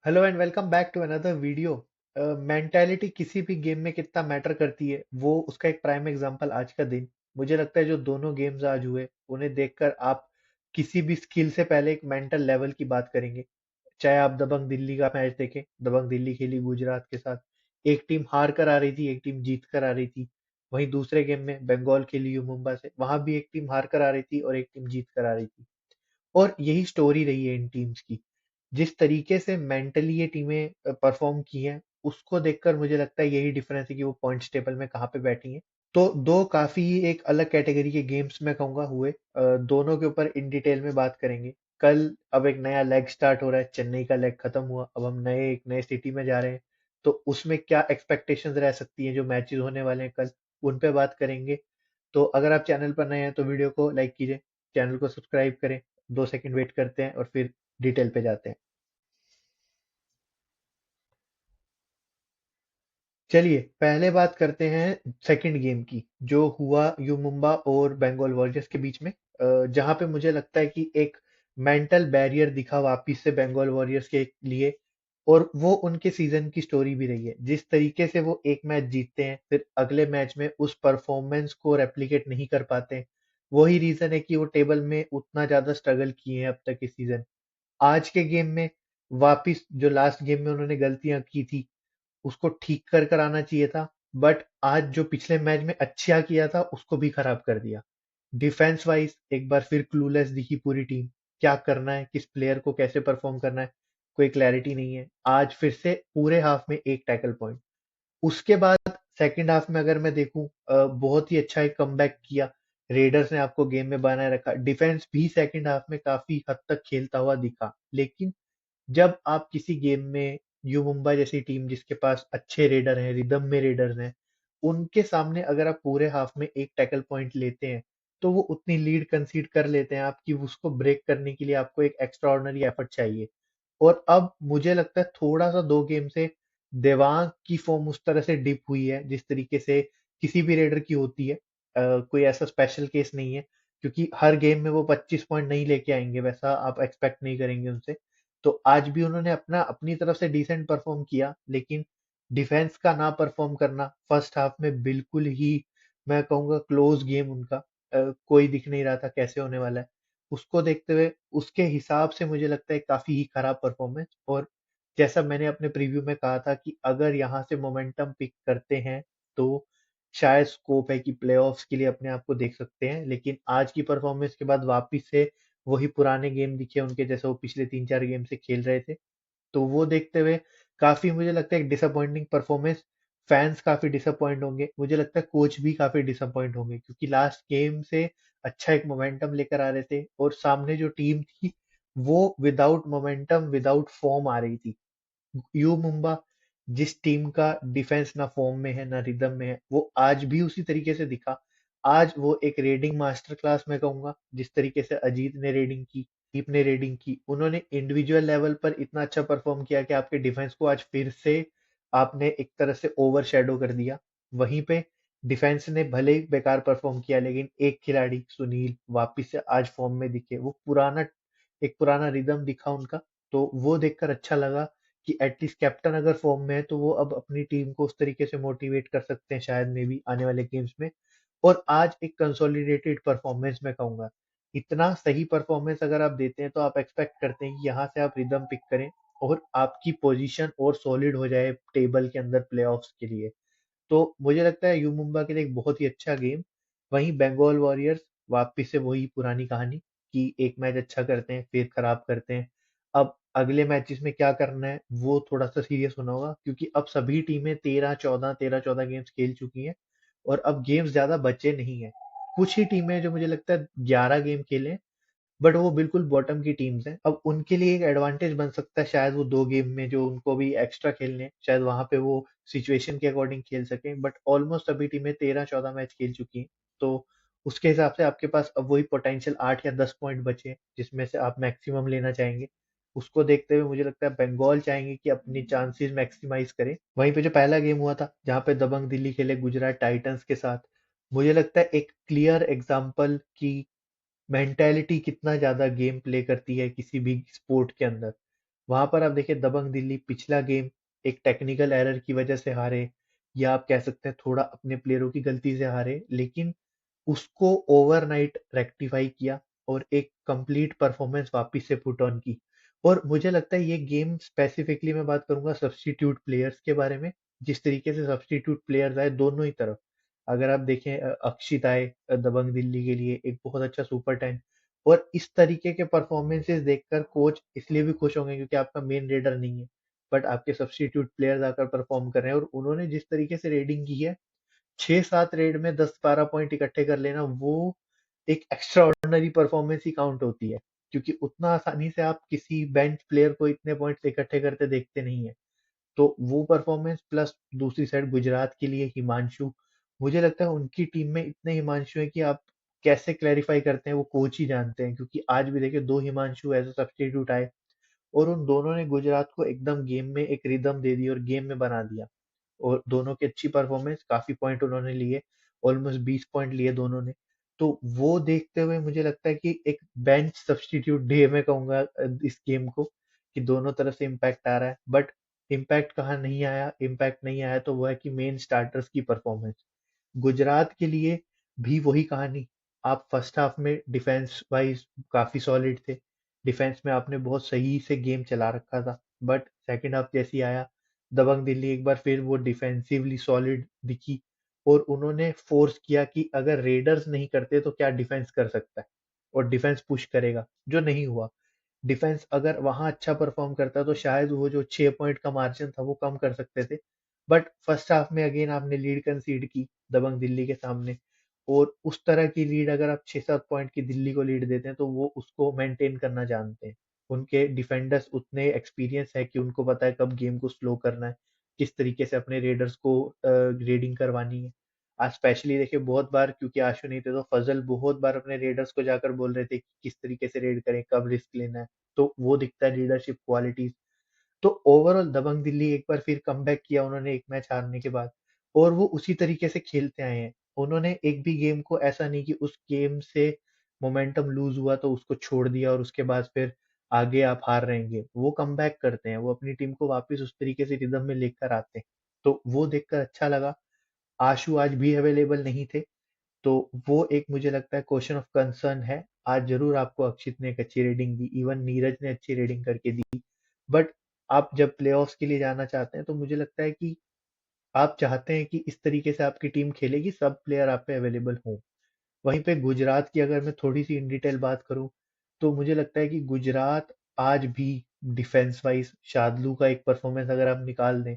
Hello and welcome back to another video. Mentality किसी भी game में कितना मैटर करती है वो उसका एक प्राइम एग्जांपल आज का दिन। मुझे लगता है जो दोनों गेम्स आज हुए उन्हें देखकर आप किसी भी स्किल से पहले एक मेंटल लेवल की बात करेंगे। चाहे आप दबंग दिल्ली का मैच देखें, दबंग दिल्ली खेली गुजरात के साथ, एक टीम हार कर आ रही थी, एक टीम जीत कर आ रही थी। वहीं दूसरे गेम में बंगाल खेली मुंबई से, वहां भी एक टीम हार कर आ रही थी और एक टीम जीत कर आ रही थी। और यही स्टोरी रही है इन टीम्स की। जिस तरीके से मेंटली ये टीमें परफॉर्म की हैं, उसको देखकर मुझे लगता है यही डिफरेंस है कि वो पॉइंट्स टेबल में कहाँ पे बैठी हैं। तो दो काफी एक अलग कैटेगरी के गेम्स मैं कहूंगा हुए। दोनों के ऊपर इन डिटेल में बात करेंगे कल। अब एक नया लेग स्टार्ट हो रहा है, चेन्नई का लेग खत्म हुआ, अब हम एक नए सिटी में जा रहे हैं। तो उसमें क्या एक्सपेक्टेशंस रह सकती हैं जो मैचेस होने वाले हैं कल, उन पे बात करेंगे। तो अगर आप चैनल पर नए हैं तो वीडियो को लाइक कीजिए, चैनल को सब्सक्राइब करें। 2 सेकंड वेट करते हैं और फिर डिटेल पे जाते हैं। चलिए पहले बात करते हैं सेकंड गेम की, जो हुआ यू मुंबा और बंगाल वॉरियर्स के बीच में। जहां पे मुझे लगता है कि एक मेंटल बैरियर दिखा वापिस से बंगाल वॉरियर्स के लिए। और वो उनके सीजन की स्टोरी भी रही है, जिस तरीके से वो एक मैच जीतते हैं फिर अगले मैच में उस परफॉर्मेंस को रेप्लिकेट नहीं कर पाते हैं। वही रीजन है कि वो टेबल में उतना ज्यादा स्ट्रगल किए हैं अब तक इस सीजन। आज के गेम में वापिस जो लास्ट गेम में उन्होंने गलतियां की थी उसको ठीक कर आना चाहिए था। बट आज जो पिछले मैच में अच्छा किया था उसको भी खराब कर दिया। डिफेंस वाइज एक बार फिर क्लूलेस दिखी पूरी टीम। क्या करना है, किस प्लेयर को कैसे परफॉर्म करना है, कोई क्लैरिटी नहीं है। आज फिर से पूरे हाफ में एक टैकल पॉइंट। उसके बाद सेकंड हाफ में अगर मैं देखूं, बहुत ही अच्छा एक कमबैक किया। रेडर्स ने आपको गेम में बनाए रखा, डिफेंस भी सेकंड हाफ में काफी हद तक खेलता हुआ दिखा। लेकिन जब आप किसी गेम में यू मुंबई जैसी टीम जिसके पास अच्छे रेडर हैं, रिदम में रेडर्स हैं, उनके सामने अगर आप पूरे हाफ में एक टैकल पॉइंट लेते हैं तो वो उतनी लीड कंसीड कर लेते हैं आपकी, उसको ब्रेक करने के लिए आपको एक एक्स्ट्रा ऑर्डिनरी एफर्ट चाहिए। और अब मुझे लगता है थोड़ा सा दो गेम से देवांग की फॉर्म उस तरह से डिप हुई है जिस तरीके से किसी भी रेडर की होती है। कोई ऐसा स्पेशल केस नहीं है, क्योंकि हर गेम में वो 25 पॉइंट नहीं लेके आएंगे, वैसा आप एक्सपेक्ट नहीं करेंगे उनसे। तो आज भी उन्होंने अपना अपनी तरफ से डिसेंट परफॉर्म किया, लेकिन डिफेंस का ना परफॉर्म करना फर्स्ट हाफ में बिल्कुल ही, मैं कहूंगा क्लोज गेम उनका। कोई दिख नहीं रहा था कैसे होने वाला है। उसको देखते हुए उसके हिसाब से मुझे लगता है काफी ही खराब परफॉर्मेंस। और जैसा मैंने अपने प्रीव्यू में कहा था कि अगर यहाँ से मोमेंटम पिक करते हैं तो शायद स्कोप है कि प्लेऑफ्स के लिए अपने आप को देख सकते हैं। लेकिन आज की परफॉर्मेंस के बाद वापिस से वही पुराने गेम दिखे उनके, जैसे वो पिछले 3-4 गेम से खेल रहे थे। तो वो देखते हुए काफी मुझे लगता है एक डिसअपॉइंटिंग परफॉर्मेंस। फैंस काफी डिसअपॉइंट होंगे, मुझे लगता है कोच भी काफी डिसअपॉइंट होंगे, क्योंकि लास्ट गेम से अच्छा एक मोमेंटम लेकर आ रहे थे और सामने जो टीम थी वो विदाउट मोमेंटम विदाउट फॉर्म आ रही थी। यू मुंबा जिस टीम का डिफेंस ना फॉर्म में है ना रिदम में है, वो आज भी उसी तरीके से दिखा। आज वो एक रेडिंग मास्टर क्लास मैं कहूंगा, जिस तरीके से अजीत ने रेडिंग की, दीप ने रेडिंग की, उन्होंने इंडिविजुअल लेवल पर इतना अच्छा परफॉर्म किया कि आपके डिफेंस को आज फिर से आपने एक तरह से ओवर शेडो कर दिया। वहीं पे डिफेंस ने भले ही बेकार परफॉर्म किया, लेकिन एक खिलाड़ी सुनील वापिस से आज फॉर्म में दिखे, वो पुराना एक पुराना रिदम दिखा उनका। तो वो देखकर अच्छा लगा कि एटलीस्ट कैप्टन अगर फॉर्म में है तो वो अब अपनी टीम को उस तरीके से मोटिवेट कर सकते हैं शायद में भी आने वाले गेम्स में। और आज एक कंसोलिडेटेड परफॉर्मेंस मैं कहूंगा। इतना सही परफॉर्मेंस अगर आप देते हैं तो आप एक्सपेक्ट करते हैं कि यहाँ से आप रिदम पिक करें और आपकी पोजीशन और सॉलिड हो जाए टेबल के अंदर प्लेऑफ्स के लिए। तो मुझे लगता है यू मुंबा के लिए एक बहुत ही अच्छा गेम। वहीं बंगाल वॉरियर्स वापिस से वही पुरानी कहानी कि एक मैच अच्छा करते हैं फिर खराब करते हैं। अब अगले मैचेस में क्या करना है वो थोड़ा सा सीरियस होना होगा, क्योंकि अब सभी टीमें 13-14 गेम्स खेल चुकी हैं और अब गेम्स ज्यादा बचे नहीं है। कुछ ही टीमें जो मुझे लगता है 11 गेम खेले, बट वो बिल्कुल बॉटम की टीम्स हैं। अब उनके लिए एक एडवांटेज बन सकता है शायद वो 2 गेम में जो उनको भी एक्स्ट्रा खेलने हैं, शायद वहां पे वो सिचुएशन के अकॉर्डिंग खेल सकें। बट ऑलमोस्ट सभी टीमें 13-14 मैच खेल चुकी हैं। तो उसके हिसाब से आपके पास अब वही पोटेंशियल 8 या 10 पॉइंट बचे हैं, जिसमें से आप मैक्सिमम लेना चाहेंगे। उसको देखते हुए मुझे लगता है बंगाल चाहेंगे कि अपनी चांसेस मैक्सिमाइज करें। वहीं पे जो पहला गेम हुआ था जहां पे दबंग दिल्ली खेले गुजरात टाइटंस के साथ, मुझे लगता है एक क्लियर एग्जाम्पल की मेंटेलिटी कितना ज्यादा गेम प्ले करती है किसी भी स्पोर्ट के अंदर। वहां पर आप देखिए दबंग दिल्ली पिछला गेम एक टेक्निकल एरर की वजह से हारे, या आप कह सकते हैं थोड़ा अपने प्लेयरों की गलती से हारे, लेकिन उसको ओवरनाइट रेक्टिफाई किया और एक कंप्लीट परफॉर्मेंस वापस से पुट ऑन की। और मुझे लगता है ये गेम स्पेसिफिकली मैं बात करूंगा सब्स्टिट्यूट प्लेयर्स के बारे में, जिस तरीके से सब्स्टिट्यूट प्लेयर्स आए दोनों ही तरफ। अगर आप देखें अक्षित आए दबंग दिल्ली के लिए एक बहुत अच्छा सुपर 10, और इस तरीके के परफॉर्मेंसेस देखकर कोच इसलिए भी खुश होंगे क्योंकि आपका मेन रेडर नहीं है, बट आपके सब्स्टिट्यूट प्लेयर्स आकर परफॉर्म कर रहे हैं, और उन्होंने जिस तरीके से रेडिंग की है 6-7 रेड में 10-12 पॉइंट इकट्ठे कर लेना, वो एक एक्स्ट्रा ऑर्डिनरी परफॉर्मेंस ही काउंट होती है, क्योंकि उतना आसानी से आप किसी बेंच प्लेयर को इतने पॉइंट्स इकट्ठे करते देखते नहीं है। तो वो परफॉर्मेंस प्लस दूसरी साइड गुजरात के लिए हिमांशु, मुझे लगता है उनकी टीम में इतने हिमांशु हैं कि आप कैसे क्लैरिफाई करते हैं वो कोच ही जानते हैं, क्योंकि आज भी देखिए 2 हिमांशु एज़ अ सब्स्टिट्यूट आए और उन दोनों ने गुजरात को एकदम गेम में एक रिदम दे दी और गेम में बना दिया। और दोनों की अच्छी परफॉर्मेंस, काफी पॉइंट उन्होंने लिए, ऑलमोस्ट 20 पॉइंट लिए दोनों ने। तो वो देखते हुए मुझे लगता है कि एक बेंच सब्स्टिट्यूट डे मैं कहूंगा इस गेम को, कि दोनों तरफ से इम्पैक्ट आ रहा है, बट इम्पैक्ट कहाँ नहीं आया, इम्पैक्ट नहीं आया तो वो है कि मेन स्टार्टर्स की परफॉर्मेंस। गुजरात के लिए भी वही कहानी। आप फर्स्ट हाफ में डिफेंस वाइज काफी सॉलिड थे, डिफेंस में आपने बहुत सही से गेम चला रखा था, बट सेकंड हाफ जैसे ही आया दबंग दिल्ली एक बार फिर वो डिफेंसिवली सॉलिड दिखी, और उन्होंने फोर्स किया कि अगर रेडर्स नहीं करते तो क्या डिफेंस कर सकता है, और डिफेंस पुश करेगा, जो नहीं हुआ। डिफेंस अगर वहां अच्छा परफॉर्म करता तो शायद वो जो 6 पॉइंट का मार्जिन था वो कम कर सकते थे, बट फर्स्ट हाफ में अगेन आपने लीड कंसीड की दबंग दिल्ली के सामने, और उस तरह की लीड अगर आप 6-7 पॉइंट की दिल्ली को लीड देते हैं तो वो उसको मेंटेन करना जानते हैं। उनके डिफेंडर्स उतने एक्सपीरियंस है कि उनको पता है कब गेम को स्लो करना है, किस तरीके से अपने रेडर्स को रेडिंग करवानी है। आज स्पेशली देखिए बहुत बार, क्योंकि आशु नहीं थे तो फजल बहुत बार अपने रेडर्स को जाकर बोल रहे थे कि किस तरीके से रेड करें, कब रिस्क लेना है, तो वो दिखता है लीडरशिप क्वालिटीज। तो ओवरऑल दबंग दिल्ली एक बार फिर कमबैक किया उन्होंने एक मैच हारने के बाद, और वो उसी तरीके से खेलते आए हैं। उन्होंने एक भी गेम को ऐसा नहीं कि उस गेम से मोमेंटम लूज हुआ तो उसको छोड़ दिया और उसके बाद फिर आगे आप हार रहे हैं गेम, वो कमबैक करते हैं, वो अपनी टीम को वापस उस तरीके से रिदम में लेकर आते हैं। तो वो देखकर अच्छा लगा। आशु आज भी अवेलेबल नहीं थे, तो वो एक मुझे लगता है क्वेश्चन ऑफ कंसर्न है। आज जरूर आपको अक्षित ने एक अच्छी रेटिंग दी, इवन नीरज ने अच्छी रेटिंग करके दी, बट आप जब प्लेऑफ्स के लिए जाना चाहते हैं तो मुझे लगता है कि आप चाहते हैं कि इस तरीके से आपकी टीम खेले कि सब प्लेयर आप पे अवेलेबल हों। वहीं पे गुजरात की अगर मैं थोड़ी सी इन डिटेल बात करूं, तो मुझे लगता है कि गुजरात आज भी डिफेंस वाइज शादलू का एक परफॉर्मेंस अगर आप निकाल दें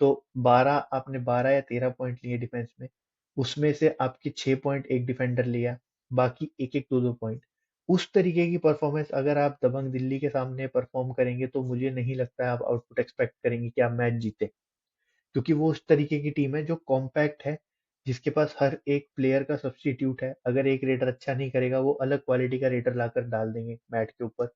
तो 12 या 13 पॉइंट लिए डिफेंस में, उसमें से आपके 6 पॉइंट एक डिफेंडर लिया, बाकी एक एक दो दो पॉइंट। उस तरीके की परफॉर्मेंस अगर आप दबंग दिल्ली के सामने परफॉर्म करेंगे तो मुझे नहीं लगता है आप आउटपुट एक्सपेक्ट करेंगे कि आप मैच जीते, क्योंकि वो उस तरीके की टीम है जो कॉम्पैक्ट है, जिसके पास हर एक प्लेयर का सब्स्टिट्यूट है। अगर एक रेडर अच्छा नहीं करेगा वो अलग क्वालिटी का रेडर लाकर डाल देंगे मैट के ऊपर।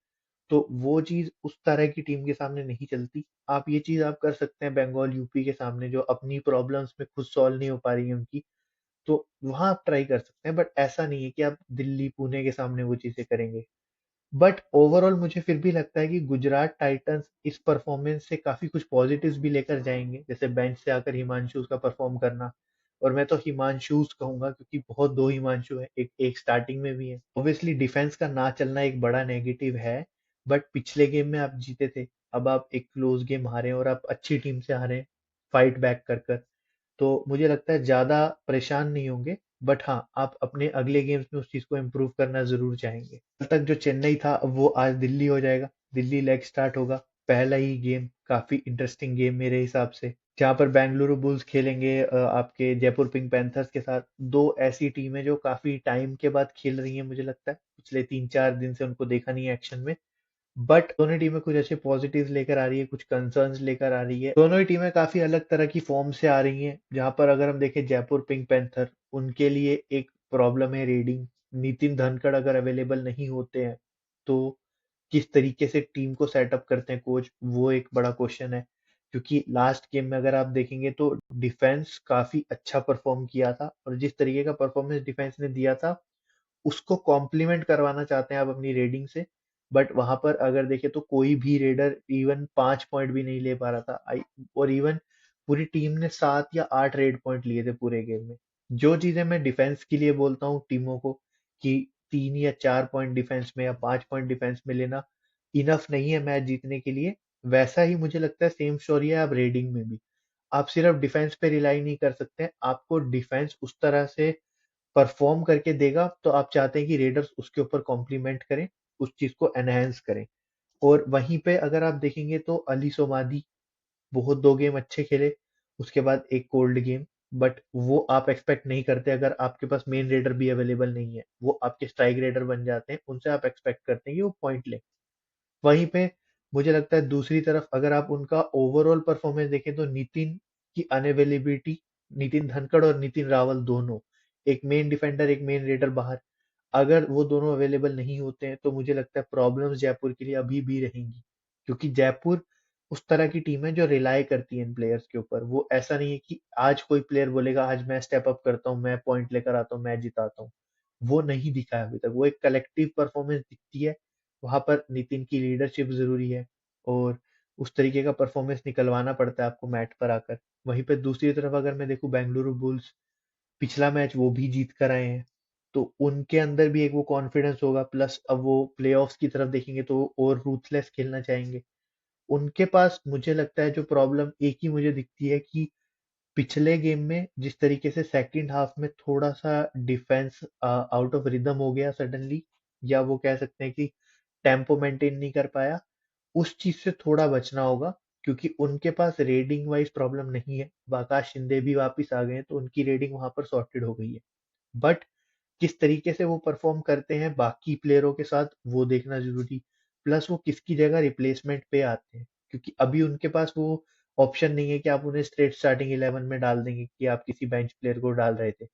तो वो चीज उस तरह की टीम के सामने नहीं चलती। आप ये चीज आप कर सकते हैं बंगाल यूपी के सामने, जो अपनी प्रॉब्लम्स में खुद सॉल्व नहीं हो पा रही है उनकी, तो वहां आप ट्राई कर सकते हैं, बट ऐसा नहीं है कि आप दिल्ली पुणे के सामने वो चीजें करेंगे। बट ओवरऑल मुझे फिर भी लगता है कि गुजरात टाइटंस इस परफॉर्मेंस से काफी कुछ पॉजिटिव्स भी लेकर जाएंगे, जैसे बेंच से आकर हिमांशु का परफॉर्म करना। और मैं तो हिमांशु कहूंगा क्योंकि बहुत दो हिमांशु है, एक एक स्टार्टिंग में भी है। ऑब्वियसली डिफेंस का ना चलना एक बड़ा नेगेटिव है, बट पिछले गेम में आप जीते थे, अब आप एक क्लोज गेम हारे हैं और आप अच्छी टीम से हारे हैं फाइट बैक कर कर। तो मुझे लगता है ज्यादा परेशान नहीं होंगे, बट हाँ आप अपने अगले गेम्स में उस चीज को इम्प्रूव करना जरूर चाहेंगे। कल तक जो चेन्नई था अब वो आज दिल्ली हो जाएगा, दिल्ली लेग स्टार्ट होगा, पहला ही गेम काफी इंटरेस्टिंग गेम मेरे हिसाब से, जहां पर बेंगलुरु बुल्स खेलेंगे आपके जयपुर पिंक पैंथर्स के साथ। दो ऐसी टीमें जो काफी टाइम के बाद खेल रही हैं, मुझे लगता है पिछले 3-4 दिन से उनको देखा नहीं है एक्शन में, बट दोनों टीमें कुछ अच्छे पॉजिटिव्स लेकर आ रही है, कुछ कंसर्न्स लेकर आ रही है। दोनों ही टीमें काफी अलग तरह की फॉर्म से आ रही हैं, जहां पर अगर हम देखें जयपुर पिंक पैंथर, उनके लिए एक प्रॉब्लम है रीडिंग। नितिन धनखड़ अगर अवेलेबल नहीं होते हैं तो किस तरीके से टीम को सेटअप करते हैं कोच, वो एक बड़ा क्वेश्चन है। क्योंकि लास्ट गेम में अगर आप देखेंगे तो डिफेंस काफी अच्छा परफॉर्म किया था, और जिस तरीके का परफॉर्मेंस डिफेंस ने दिया था उसको कॉम्प्लीमेंट करवाना चाहते हैं आप अपनी रेडिंग से, बट वहां पर अगर देखे तो कोई भी रेडर इवन 5 पॉइंट भी नहीं ले पा रहा था। आई और इवन पूरी टीम ने 7 या 8 रेड पॉइंट लिए थे पूरे गेम में। जो चीजें मैं डिफेंस के लिए बोलता हूँ टीमों को कि 3 या 4 पॉइंट डिफेंस में या 5 पॉइंट डिफेंस में लेना इनफ नहीं है मैच जीतने के लिए, वैसा ही मुझे लगता है सेम स्टोरी है अब रेडिंग में भी। आप सिर्फ डिफेंस पे रिलाई नहीं कर सकते, आपको डिफेंस उस तरह से परफॉर्म करके देगा तो आप चाहते हैं कि रेडर्स उसके ऊपर कॉम्प्लीमेंट करें, उस चीज को एनहेंस करें। और वहीं पे अगर आप देखेंगे तो अली सोमादी बहुत 2 गेम अच्छे खेले, उसके बाद एक कोल्ड गेम, बट वो आप एक्सपेक्ट नहीं करते अगर आपके पास मेन रेडर भी अवेलेबल नहीं है, वो आपके स्ट्राइक रेडर बन जाते हैं, उनसे आप एक्सपेक्ट करते हैं कि वो पॉइंट ले। वहीं पे मुझे लगता है दूसरी तरफ अगर आप उनका ओवरऑल परफॉर्मेंस देखें तो नितिन की अनअवेलेबिलिटी, नितिन धनखड़ और नितिन रावल दोनों, एक मेन डिफेंडर एक मेन रेडर बाहर, अगर वो दोनों अवेलेबल नहीं होते हैं तो मुझे लगता है प्रॉब्लम्स जयपुर के लिए अभी भी रहेंगी। क्योंकि जयपुर उस तरह की टीम है जो रिलाय करती है इन प्लेयर्स के ऊपर। वो ऐसा नहीं है कि आज कोई प्लेयर बोलेगा आज मैं स्टेप अप करता हूँ, मैं पॉइंट लेकर आता हूँ, मैं जिताता हूँ। वो नहीं दिखा है अभी तक। वो एक कलेक्टिव परफॉर्मेंस दिखती है। वहां पर नितिन की लीडरशिप जरूरी है और उस तरीके का परफॉर्मेंस निकलवाना पड़ता है आपको मैट पर आकर। वहीं पे दूसरी तरफ अगर मैं देखूं बेंगलुरु बुल्स, पिछला मैच वो भी जीत कर आए हैं, तो उनके अंदर भी एक वो कॉन्फिडेंस होगा, प्लस अब वो प्लेऑफ्स की तरफ देखेंगे तो और रूथलेस खेलना चाहेंगे। उनके पास मुझे लगता है जो प्रॉब्लम एक ही मुझे दिखती है कि पिछले गेम में जिस तरीके से सेकंड हाफ में थोड़ा सा डिफेंस आउट ऑफ रिदम हो गया सडनली, या वो कह सकते हैं कि टेम्पो मेंटेन नहीं कर पाया, उस चीज से थोड़ा बचना होगा। क्योंकि उनके पास रेडिंग वाइज प्रॉब्लम नहीं है, आकाश शिंदे भी वापस आ गए हैं तो उनकी रेडिंग वहां पर सॉर्टेड हो गई है। बट किस तरीके से वो परफॉर्म करते हैं बाकी प्लेयरों के साथ वो देखना जरूरी, प्लस वो किसकी जगह रिप्लेसमेंट पे आते हैं। क्योंकि अभी उनके पास वो ऑप्शन नहीं है कि आप उन्हें स्ट्रेट स्टार्टिंग 11 में डाल देंगे कि आप किसी बेंच प्लेयर को डाल रहे थे।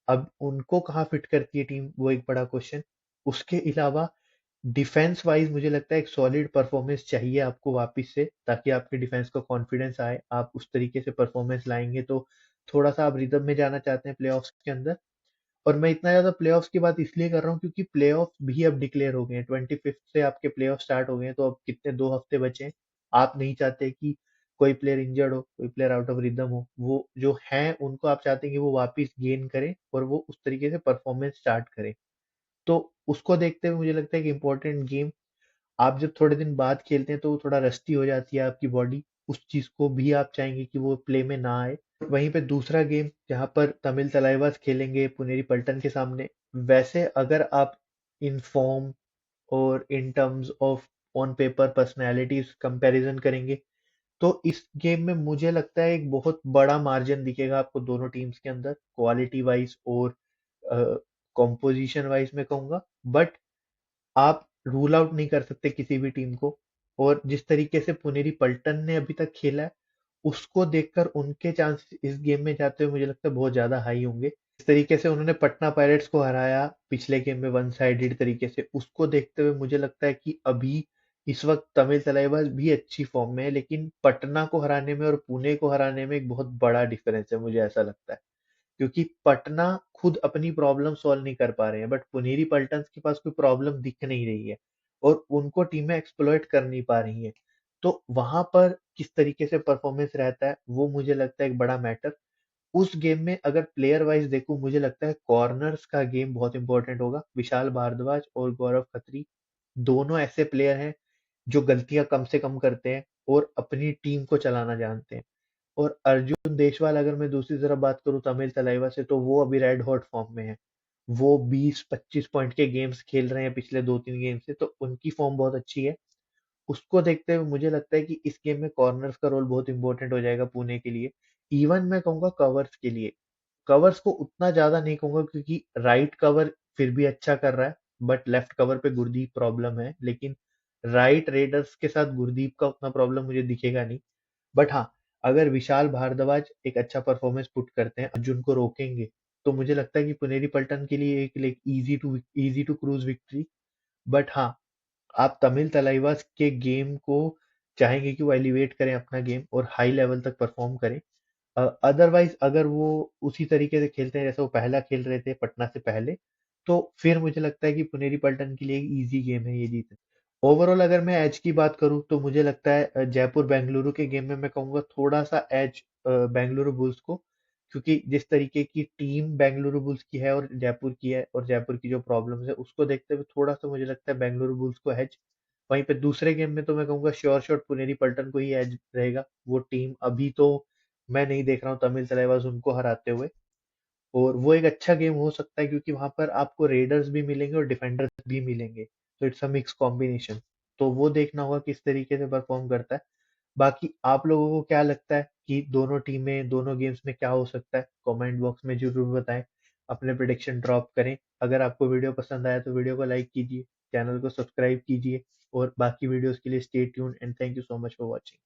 अब उनको कहाँ फिट करती है टीम, वो एक बड़ा क्वेश्चन। उसके अलावा डिफेंस वाइज मुझे लगता है एक सॉलिड परफॉर्मेंस चाहिए आपको वापस से, ताकि आपके डिफेंस को कॉन्फिडेंस आए, आप उस तरीके से परफॉर्मेंस लाएंगे तो थोड़ा सा आप रिदम में जाना चाहते हैं प्लेऑफ्स के अंदर। और मैं इतना ज्यादा प्लेऑफ्स की बात इसलिए कर रहा हूँ क्योंकि प्लेऑफ भी अब डिक्लेयर हो गए हैं, 25th से आपके प्लेऑफ स्टार्ट हो गए हैं, तो अब कितने 2 हफ्ते बचे हैं। आप नहीं चाहते कि कोई प्लेयर इंजर्ड हो, कोई प्लेयर आउट ऑफ रिदम हो, वो जो हैं उनको आप चाहते हैं कि वो वापस गेन करें और वो उस तरीके से परफॉर्मेंस स्टार्ट करें। तो उसको देखते हुए मुझे लगता है कि इंपॉर्टेंट गेम आप जब थोड़े दिन बाद खेलते हैं तो वो थोड़ा रस्टी हो जाती है आपकी बॉडी, उस चीज को भी आप चाहेंगे कि वो प्ले में ना आए। वहीं पे दूसरा गेम जहां पर तमिल तलाइवास खेलेंगे पुनेरी पल्टन के सामने, वैसे अगर आप इन फॉर्म और in terms of on paper personalities comparison करेंगे तो इस गेम में मुझे लगता है एक बहुत बड़ा मार्जिन दिखेगा आपको दोनों टीम्स के अंदर, क्वालिटी वाइज और कॉम्पोजिशन वाइज मैं कहूंगा। बट आप रूल आउट नहीं कर सकते किसी भी टीम को। और जिस तरीके से पुनेरी पल्टन ने अभी तक खेला है, उसको देखकर उनके चांसेस इस गेम में जाते हुए मुझे लगता है बहुत ज्यादा हाई होंगे। इस तरीके से उन्होंने पटना पायरेट्स को हराया पिछले गेम में वन साइडेड तरीके से, उसको देखते हुए मुझे लगता है कि अभी इस वक्त तमिल तलाइवास भी अच्छी फॉर्म में है, लेकिन पटना को हराने में और पुणे को हराने में एक बहुत बड़ा डिफरेंस है, मुझे ऐसा लगता है। क्योंकि पटना खुद अपनी प्रॉब्लम सॉल्व नहीं कर पा रहे हैं, बट पुनेरी पल्टन्स के पास कोई प्रॉब्लम दिख नहीं रही है और उनको टीमें एक्सप्लॉइट कर नहीं पा रही हैं। तो वहां पर किस तरीके से परफॉर्मेंस रहता है वो मुझे लगता है एक बड़ा मैटर। उस गेम में अगर प्लेयर वाइज देखूं मुझे लगता है कॉर्नर्स का गेम बहुत इंपॉर्टेंट होगा। विशाल भारद्वाज और गौरव खत्री दोनों ऐसे प्लेयर हैं जो गलतियां कम से कम करते हैं और अपनी टीम को चलाना जानते हैं। और अर्जुन देशवाल अगर मैं दूसरी तरफ बात करूं तमिल तलाइवा से, तो वो अभी रेड हॉट फॉर्म में है। वो 20-25 पॉइंट के गेम्स खेल रहे हैं पिछले 2-3 गेम से, तो उनकी फॉर्म बहुत अच्छी है। उसको देखते हुए मुझे लगता है कि इस गेम में कॉर्नर्स का रोल बहुत इंपॉर्टेंट हो जाएगा पुणे के लिए। इवन मैं कहूंगा कवर्स के लिए, कवर्स को उतना ज्यादा नहीं कहूंगा क्योंकि राइट कवर फिर भी अच्छा कर रहा है, बट लेफ्ट कवर पे गुरदीप प्रॉब्लम है। लेकिन राइट रेडर्स के साथ गुरदीप का उतना प्रॉब्लम मुझे दिखेगा नहीं। बट हाँ, अगर विशाल भारद्वाज एक अच्छा परफॉर्मेंस पुट करते हैं, अर्जुन को रोकेंगे, तो मुझे लगता है कि पुनेरी पल्टन के लिए एक easy to cruise victory. But हाँ, आप तमिल तलाइवास के गेम को चाहेंगे कि वो एलिवेट करें अपना गेम और हाई लेवल तक परफॉर्म करें। अदरवाइज अगर वो उसी तरीके से खेलते हैं जैसे वो पहला खेल रहे थे पटना से पहले, तो फिर मुझे लगता है कि पुनेरी पल्टन के लिए एक इजी गेम है ये जीत। ओवरऑल अगर मैं एज की बात करूँ तो मुझे लगता है जयपुर बेंगलुरु के गेम में मैं कहूँगा थोड़ा सा एज बेंगलुरु बुल्स को, क्योंकि जिस तरीके की टीम बेंगलुरु बुल्स की है और जयपुर की है, और जयपुर की जो प्रॉब्लम्स है उसको देखते हुए थोड़ा सा मुझे लगता है बेंगलुरु बुल्स को एज। वहीं पे दूसरे गेम में तो मैं कहूँगा श्योर शॉट पुनेरी पल्टन को ही एज रहेगा। वो टीम अभी तो मैं नहीं देख रहा हूँ तमिल तलैवास उनको हराते हुए, और वो एक अच्छा गेम हो सकता है क्योंकि वहां पर आपको रेडर्स भी मिलेंगे और डिफेंडर्स भी मिलेंगे, तो इट्स अ मिक्स कॉम्बिनेशन। तो वो देखना होगा किस तरीके से परफॉर्म करता है। बाकी आप लोगों को क्या लगता है कि दोनों टीमें दोनों गेम्स में क्या हो सकता है, कमेंट बॉक्स में जरूर बताएं, अपने प्रिडिक्शन ड्रॉप करें। अगर आपको वीडियो पसंद आया तो वीडियो को लाइक कीजिए, चैनल को सब्सक्राइब कीजिए, और बाकी वीडियोस के लिए stay tune and thank you so much for watching.